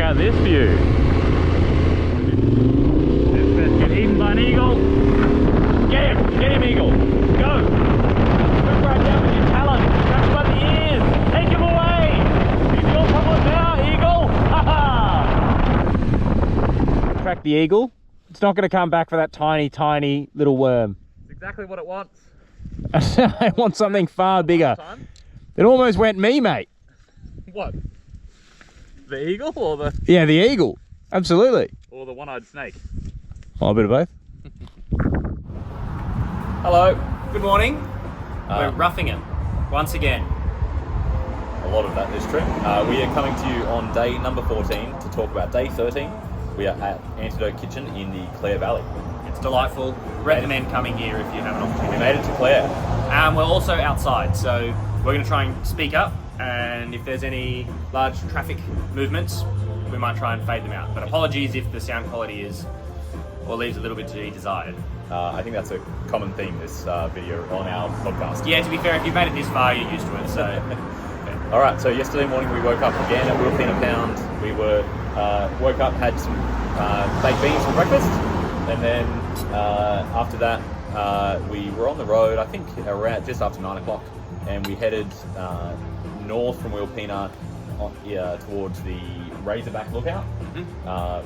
out this view. Let's get eaten by an eagle. Get him, eagle. Go. Look right down with your talons. Grab him by the ears. Take him away. He's your problem now, eagle. Ha ha. Track the eagle. It's not going to come back for that tiny, tiny little worm. It's exactly what it wants. I want something far bigger. It almost went me, mate. What? The eagle or the... Yeah, the eagle. Absolutely. Or the one-eyed snake? Oh, a bit of both. Hello, good morning. We're roughing it once again. A lot of that is true. We are coming to you on day number 14 to talk about day 13. We are at Antidote Kitchen in the Clare Valley. It's delightful. Recommend coming here if you have an opportunity. We made it to Clare. We're also outside, so we're going to try and speak up, and if there's any large traffic movements, we might try and fade them out. But apologies if the sound quality is or leaves a little bit to be desired. I think that's a common theme this video on our podcast. Yeah, to be fair, if you've made it this far, you're used to it. So, all right. So yesterday morning we woke up again at Wilpena Pound. We woke up, had some baked beans for breakfast, and then after that we were on the road. I think around just after 9 o'clock, and we headed north from Wilpena towards the Razorback lookout,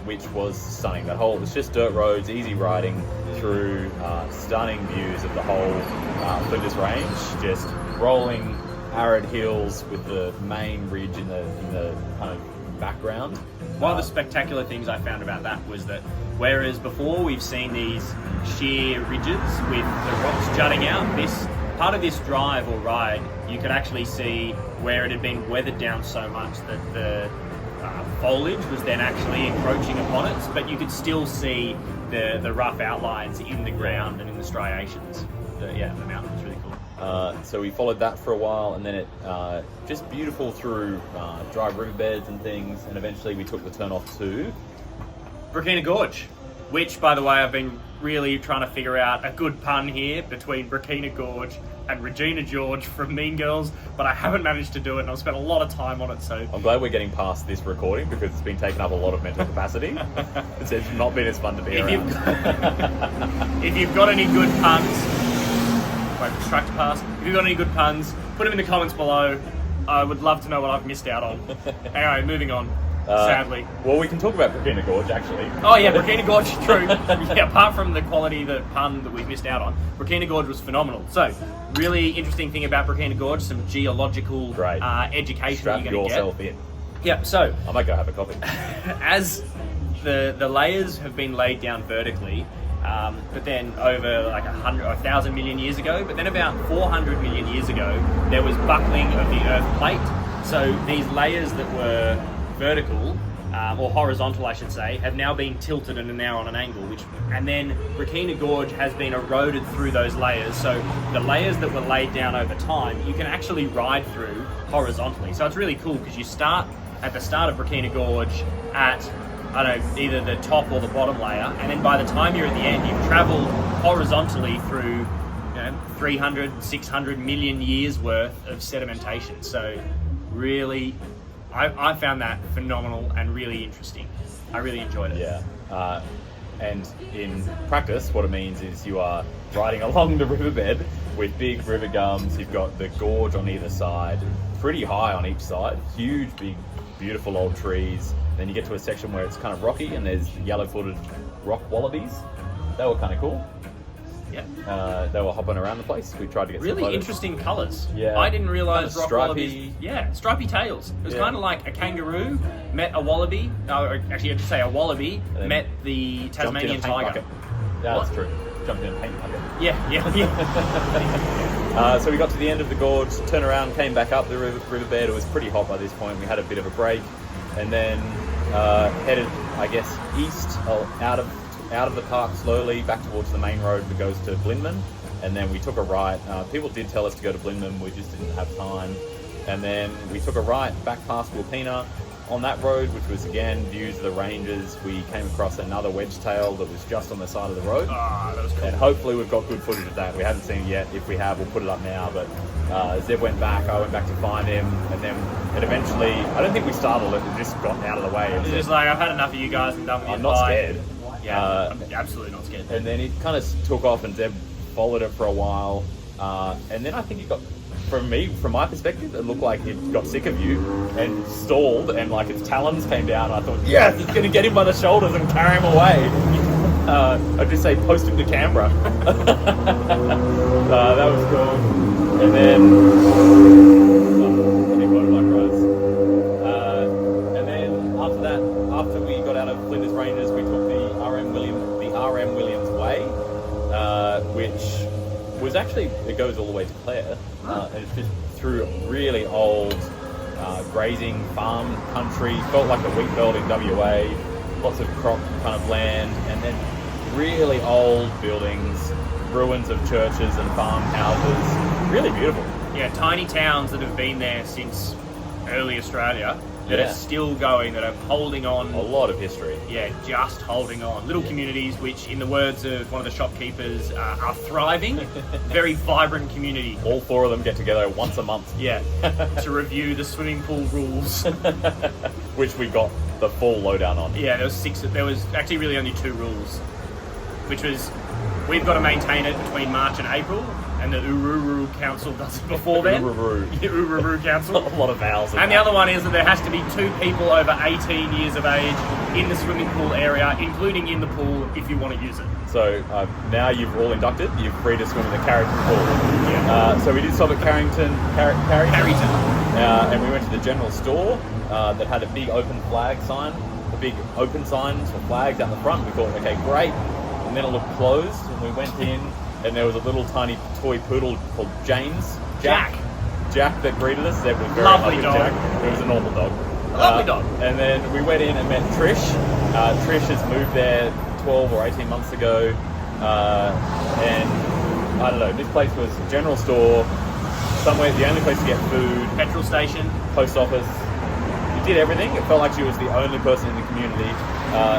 which was stunning. That whole, it's just dirt roads, easy riding through stunning views of the whole Flinders range, just rolling arid hills with the main ridge in the kind of background. One of the spectacular things I found about that was that whereas before we've seen these sheer ridges with the rocks jutting out, this part of this drive or ride, you could actually see where it had been weathered down so much that the foliage was then actually encroaching upon it, but you could still see the rough outlines in the ground and in the striations. The mountain was really cool. So we followed that for a while, and then it just beautiful through dry riverbeds and things, and eventually we took the turn off to Burkina Gorge, which, by the way, I've been really trying to figure out a good pun here between Burkina Gorge and Regina George from Mean Girls, but I haven't managed to do it, and I've spent a lot of time on it, so... I'm glad we're getting past this recording, because it's been taking up a lot of mental capacity. It's not been as fun to be around. If you've got any good puns... Wait, distract past. If you've got any good puns, put them in the comments below. I would love to know what I've missed out on. Anyway, moving on. Sadly. Well, we can talk about Burkina Gorge, actually. Oh yeah, Burkina Gorge, true. Yeah, apart from the quality of the pun that we've missed out on, Burkina Gorge was phenomenal. So, really interesting thing about Burkina Gorge, some geological education Strap you're going to get. yourself in. Yeah, so... I might go have a coffee. As the layers have been laid down vertically, but then over like 1,000 million years ago, but then about 400 million years ago, there was buckling of the Earth plate. So these layers that were vertical, or horizontal I should say, have now been tilted and are now on an angle, and then Burkina Gorge has been eroded through those layers, so the layers that were laid down over time, you can actually ride through horizontally. So it's really cool, because you start at the start of Burkina Gorge at, I don't know, either the top or the bottom layer, and then by the time you're at the end, you've travelled horizontally through 300, 600 million years worth of sedimentation. So really, I found that phenomenal and really interesting. I really enjoyed it. Yeah. And in practice, what it means is you are riding along the riverbed with big river gums. You've got the gorge on either side, pretty high on each side, huge, big, beautiful old trees. Then you get to a section where it's kind of rocky, and there's yellow-footed rock wallabies. They were kind of cool. Yeah. They were hopping around the place. We tried to get some really photos. interesting colours. Yeah. I didn't realise kind of rock wallabies. Yeah, stripy tails. It was kind of like a kangaroo met a wallaby. No, actually, I should say a wallaby met the Tasmanian tiger. Yeah, that's true. Jumped in a paint bucket. Yeah. So we got to the end of the gorge, turned around, came back up the riverbed. It was pretty hot by this point. We had a bit of a break, and then headed, I guess, east out of the park slowly back towards the main road that goes to Blindman, and then we took a right. People did tell us to go to Blindman, we just didn't have time, and then we took a right back past Wilpena on that road, which was again views of the ranges, we came across another wedgetail that was just on the side of the road. Ah, that was cool. And hopefully we've got good footage of that. We haven't seen it yet. If we have, we'll put it up now. But Zeb went back, I went back to find him, and then it eventually, I don't think we startled it, we just got out of the way. It's just like, I've had enough of you guys and done with your I'm not scared. Yeah, I'm absolutely not scared. And then it kind of took off, and Zeb followed it for a while. And then I think he got, from my perspective, it looked like it got sick of you and stalled, and like its talons came down. And I thought, yes, it's going to get him by the shoulders and carry him away. I'd just say post him to Canberra. That was cool. And then, and then after that, after we got out of Flinders Ranges, we took the RM Williams Way, which was actually, it goes all the way to Clare, and it's just through really old grazing farm country. Felt like a wheat belt in WA, lots of crop kind of land, and then really old buildings, ruins of churches and farmhouses. Really beautiful. Yeah, tiny towns that have been there since early Australia that are still going, that are holding on. A lot of history. Yeah, just holding on. Little communities which, in the words of one of the shopkeepers, are thriving. Very vibrant community. All four of them get together once a month. Yeah, to review the swimming pool rules. Which we got the full lowdown on. Yeah, there was actually really only 2 rules, which was, we've got to maintain it between March and April, and the Ururu Council does it before then. Ururu. The Ururu Council. A lot of vowels. And the other one is that there has to be 2 people over 18 years of age in the swimming pool area, including in the pool, if you want to use it. So now you've all inducted, you're free to swim in the Carrington pool. Yeah. So we did stop at Carrington. And we went to the general store that had a big open flag sign, a big open signs for flags out the front. We thought, okay, great. And then it looked closed, and we went in, and there was a little tiny toy poodle called Jack that greeted us. That was very lovely dog. Jack. It was a normal dog. Lovely dog. And then we went in and met Trish. Trish has moved there 12 or 18 months ago, and I don't know. This place was a general store, somewhere the only place to get food, Petrol station, post office. You did everything. It felt like she was the only person in the community,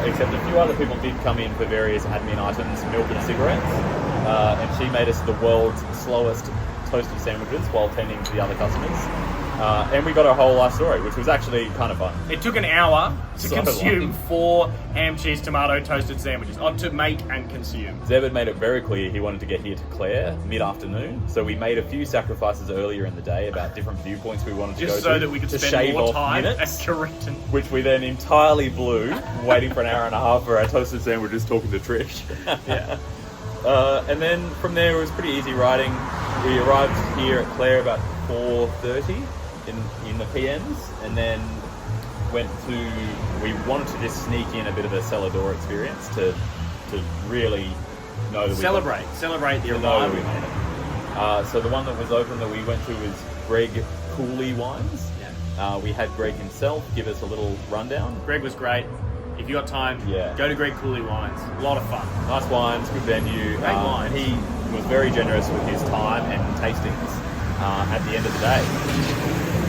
except a few other people did come in for various admin items, milk and cigarettes. And she made us the world's slowest toasted sandwiches while tending to the other customers. And we got our whole life story, which was actually kind of fun. It took an hour to So consume long. 4 ham, cheese, tomato toasted sandwiches. To make and consume. Zeb had made it very clear he wanted to get here to Clare mid-afternoon, so we made a few sacrifices earlier in the day about different viewpoints we wanted to go to. Just so that we could to spend shave more off time at minutes, Carrington. which we then entirely blew, waiting for an hour and a half for our toasted sandwiches talking to Trish. Yeah. And then from there it was pretty easy riding. We arrived here at Clare about 4:30 in the PMs, and then we wanted to just sneak in a bit of a cellar door experience to really know that Celebrate the we arrival. made it. So the one that was open that we went to was Greg Cooley Wines. Yeah. We had Greg himself give us a little rundown. Greg was great. If you got time, go to Greg Cooley Wines. A lot of fun. Nice wines, good venue. Great wines. He was very generous with his time and tastings at the end of the day.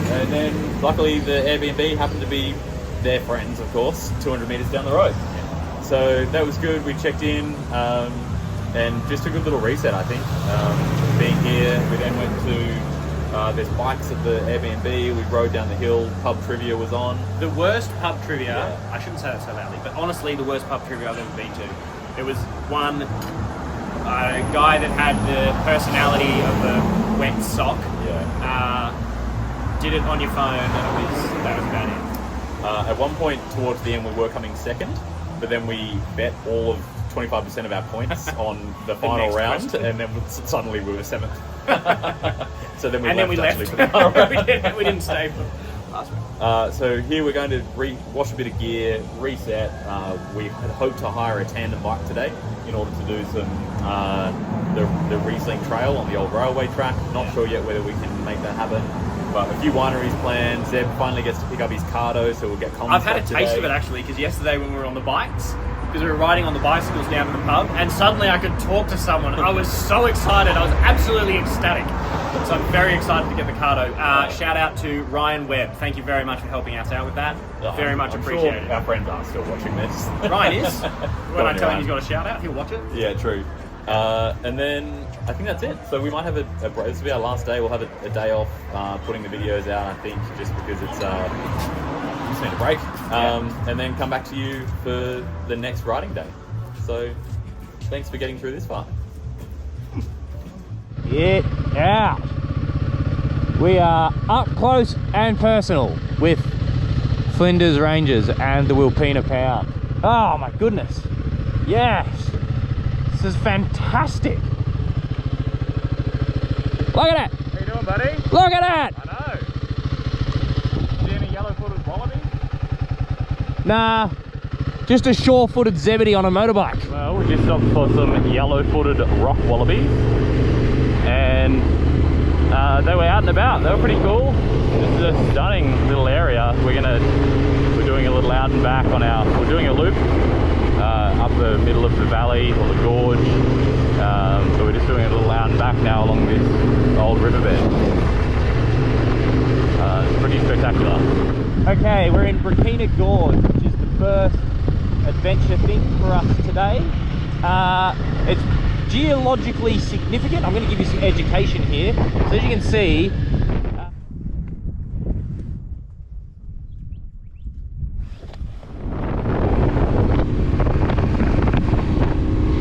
And then, luckily, the Airbnb happened to be their friends, of course, 200 metres down the road. So that was good. We checked in, and just a good little reset, I think. Being here, we then went to, there's bikes at the Airbnb, we rode down the hill, pub trivia was on. The worst pub trivia, I shouldn't say that so loudly, but honestly, the worst pub trivia I've ever been to. There was one guy that had the personality of a wet sock. Did it on your phone, and that was about it. At one point towards the end we were coming second, but then we bet all of 25% of our points on the final round, question. and then suddenly we were 7th. So then we left. actually for the final round. we didn't stay for last round. So here we're going to wash a bit of gear, reset. We had hoped to hire a tandem bike today in order to do some the Riesling Trail on the old railway track. Not sure yet whether we can make that happen. But a few wineries planned. Zeb finally gets to pick up his cardo, so we'll get Common I've had a Stock taste today. of it actually, because yesterday when we were on the bikes, because we were riding on the bicycles down to the pub, and suddenly I could talk to someone. I was so excited. I was absolutely ecstatic. So I'm very excited to get the cardo. Shout out to Ryan Webb. Thank you very much for helping us out with that. Very much I'm appreciated. Sure our friends are still watching this. Ryan is. When I tell him he's got a shout out, he'll watch it. Yeah, true. And then I think that's it. So we might have this will be our last day. We'll have a day off putting the videos out, I think, just because it's just need a break. And then come back to you for the next riding day. So thanks for getting through this far. Get out. We are up close and personal with Flinders Rangers and the Wilpena Pound. Oh my goodness. Yes. This is fantastic. Look at that. How you doing, buddy? Look at that. I know. See any yellow-footed wallabies? Nah, just a sure-footed zebedee on a motorbike. Well, we just stopped for some yellow-footed rock wallabies, and they were out and about. They were pretty cool. This is a stunning little area. We're doing a little out and back on we're doing a loop up the middle of the valley or the gorge. So we're just doing a little out and back now along this old riverbed. It's pretty spectacular. Okay, we're in Burkina Gorge, which is the first adventure thing for us today. It's geologically significant. I'm going to give you some education here. So as you can see,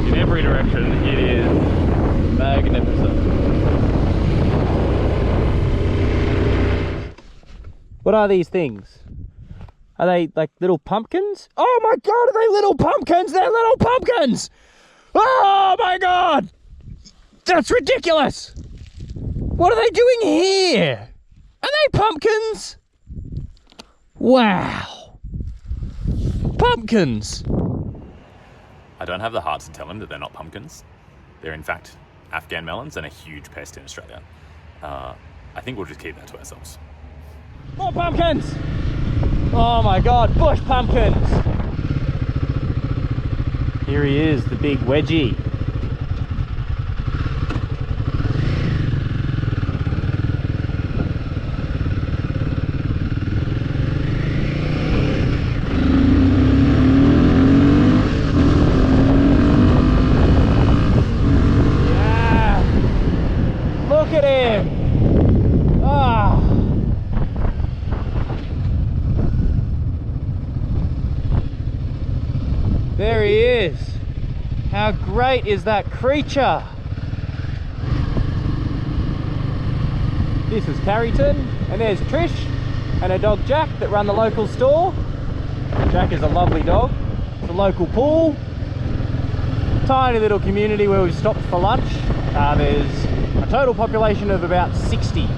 In every direction, it is magnificent. what are these things? Are they like little pumpkins? Oh my god, are they little pumpkins? They're little pumpkins! Oh my god! That's ridiculous! What are they doing here? Are they pumpkins? Wow. Pumpkins. I don't have the heart to tell him that they're not pumpkins. They're in fact Afghan melons and a huge pest in Australia. I think we'll just keep that to ourselves. More pumpkins! Oh my god, bush pumpkins! Here he is, the big wedgie. Yeah! Look at him! Ah! There he is. How great is that creature? This is Carrington, and there's Trish and her dog Jack that run the local store. Jack is a lovely dog. It's a local pool. Tiny little community where we've stopped for lunch. There's a total population of about 60,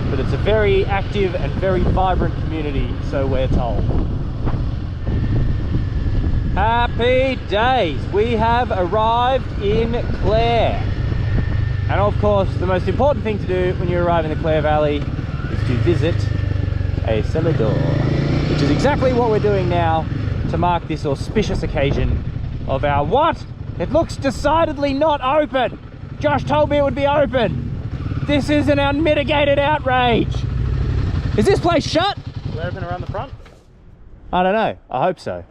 but it's a very active and very vibrant community, so we're told. Happy days! We have arrived in Clare. And of course, the most important thing to do when you arrive in the Clare Valley is to visit a cellar door, which is exactly what we're doing now to mark this auspicious occasion of our what? It looks decidedly not open. Josh told me it would be open. This is an unmitigated outrage. Is this place shut? Is it open around the front? I don't know. I hope so.